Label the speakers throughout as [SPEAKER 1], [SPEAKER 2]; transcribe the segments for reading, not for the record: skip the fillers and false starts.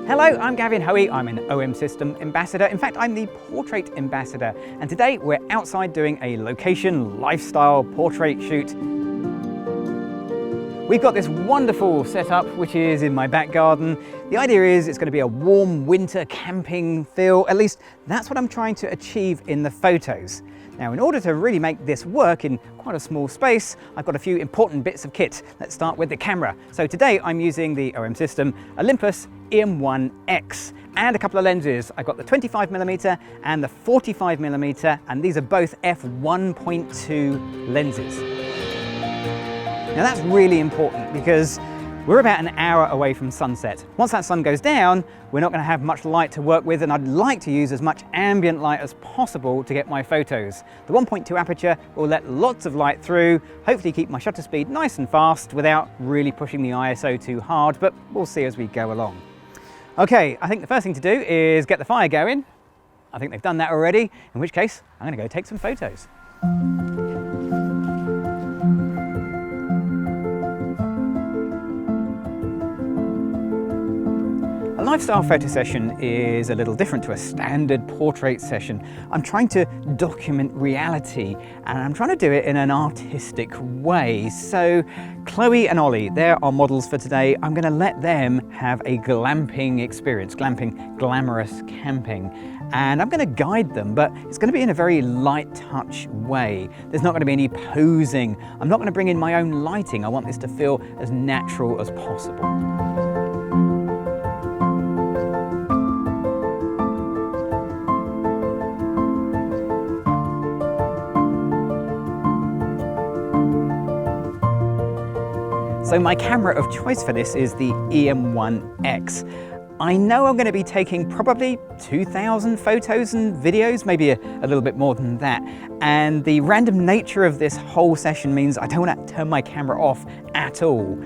[SPEAKER 1] Hello, I'm Gavin Hoey. I'm an OM System ambassador. In fact, I'm the portrait ambassador. And today we're outside doing a location lifestyle portrait shoot. We've got this wonderful setup, which is in my back garden. The idea is it's going to be a warm winter camping feel. At least that's what I'm trying to achieve in the photos. Now, in order to really make this work in quite a small space, I've got a few important bits of kit. Let's start with the camera. So today I'm using the OM System Olympus EM1X and a couple of lenses. I've got the 25mm and the 45mm, and these are both f1.2 lenses. Now that's really important because we're about an hour away from sunset. Once that sun goes down, we're not going to have much light to work with, and I'd like to use as much ambient light as possible to get my photos. The 1.2 aperture will let lots of light through, hopefully keep my shutter speed nice and fast without really pushing the ISO too hard, but we'll see as we go along. Okay, I think the first thing to do is get the fire going. I think they've done that already, in which case I'm going to go take some photos. A lifestyle photo session is a little different to a standard portrait session. I'm trying to document reality, and I'm trying to do it in an artistic way. So Chloe and Ollie, they're our models for today. I'm going to let them have a glamping experience, glamping, glamorous camping. And I'm going to guide them, but it's going to be in a very light touch way. There's not going to be any posing. I'm not going to bring in my own lighting. I want this to feel as natural as possible. So my camera of choice for this is the EM1X. I know I'm going to be taking probably 2,000 photos and videos, maybe a little bit more than that. And the random nature of this whole session means I don't want to turn my camera off at all.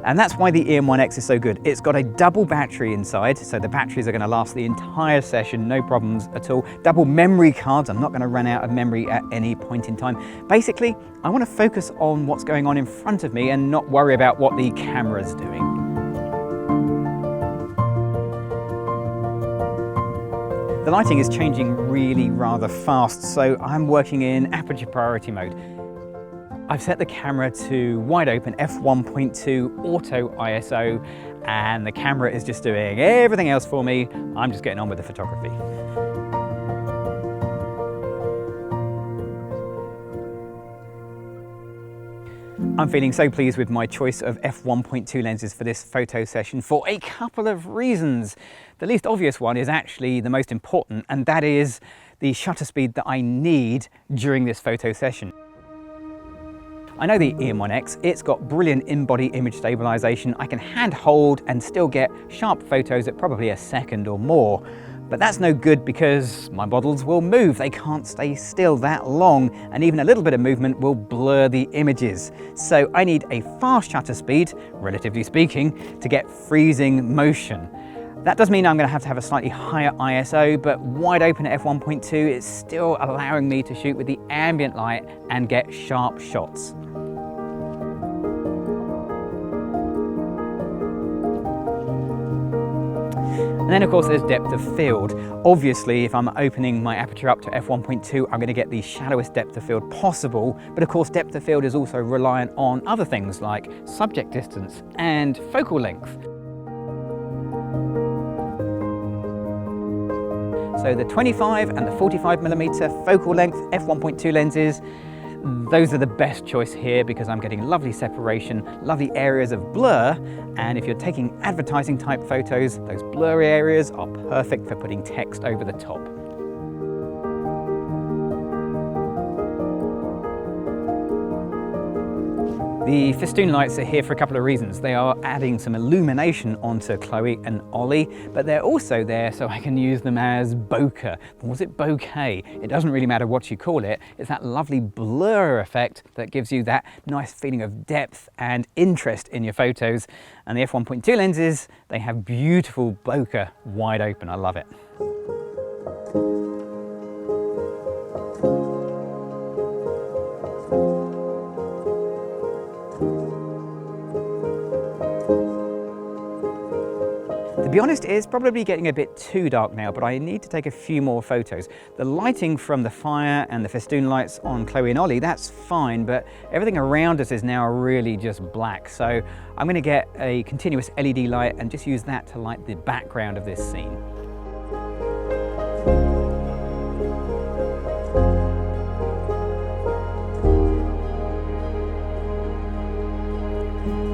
[SPEAKER 1] And that's why the EM1X is so good. It's got a double battery inside, so the batteries are going to last the entire session, no problems at all. Double memory cards, I'm not going to run out of memory at any point in time. Basically, I want to focus on what's going on in front of me and not worry about what the camera's doing. The lighting is changing really rather fast, so I'm working in aperture priority mode. I've set the camera to wide open f1.2 auto ISO, and the camera is just doing everything else for me. I'm just getting on with the photography. I'm feeling so pleased with my choice of f1.2 lenses for this photo session for a couple of reasons. The least obvious one is actually the most important, and that is the shutter speed that I need during this photo session. I know the EM1X, it's got brilliant in-body image stabilization. I can hand hold and still get sharp photos at probably a second or more. But that's no good because my models will move. They can't stay still that long, and even a little bit of movement will blur the images. So I need a fast shutter speed, relatively speaking, to get freezing motion. That does mean I'm going to have a slightly higher ISO, but wide open at f1.2 is still allowing me to shoot with the ambient light and get sharp shots. And then of course there's depth of field. Obviously, if I'm opening my aperture up to f1.2, I'm going to get the shallowest depth of field possible. But of course, depth of field is also reliant on other things like subject distance and focal length. So the 25 and the 45mm focal length f1.2 lenses, those are the best choice here because I'm getting lovely separation, lovely areas of blur, and if you're taking advertising type photos, those blurry areas are perfect for putting text over the top. The festoon lights are here for a couple of reasons. They are adding some illumination onto Chloe and Ollie, but they're also there so I can use them as bokeh. Or was it bokeh? It doesn't really matter what you call it. It's that lovely blur effect that gives you that nice feeling of depth and interest in your photos. And the f1.2 lenses, they have beautiful bokeh wide open. I love it. To be honest, it's probably getting a bit too dark now, but I need to take a few more photos. The lighting from the fire and the festoon lights on Chloe and Ollie, that's fine, but everything around us is now really just black. So I'm going to get a continuous LED light and just use that to light the background of this scene.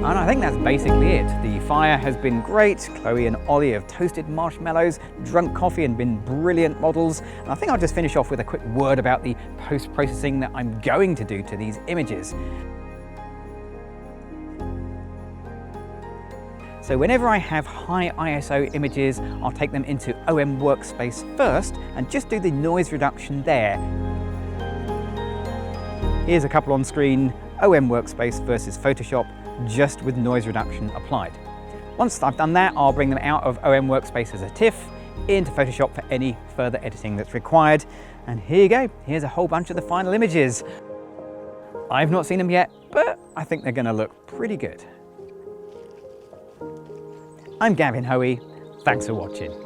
[SPEAKER 1] And I think that's basically it. The fire has been great. Chloe and Ollie have toasted marshmallows, drunk coffee and been brilliant models. And I think I'll just finish off with a quick word about the post-processing that I'm going to do to these images. So whenever I have high ISO images, I'll take them into OM Workspace first and just do the noise reduction there. Here's a couple on screen, OM Workspace versus Photoshop, just with noise reduction applied. Once I've done that, I'll bring them out of OM Workspace as a TIFF into Photoshop for any further editing that's required. And here you go, here's a whole bunch of the final images. I've not seen them yet, but I think they're gonna look pretty good. I'm Gavin Hoey, thanks for watching.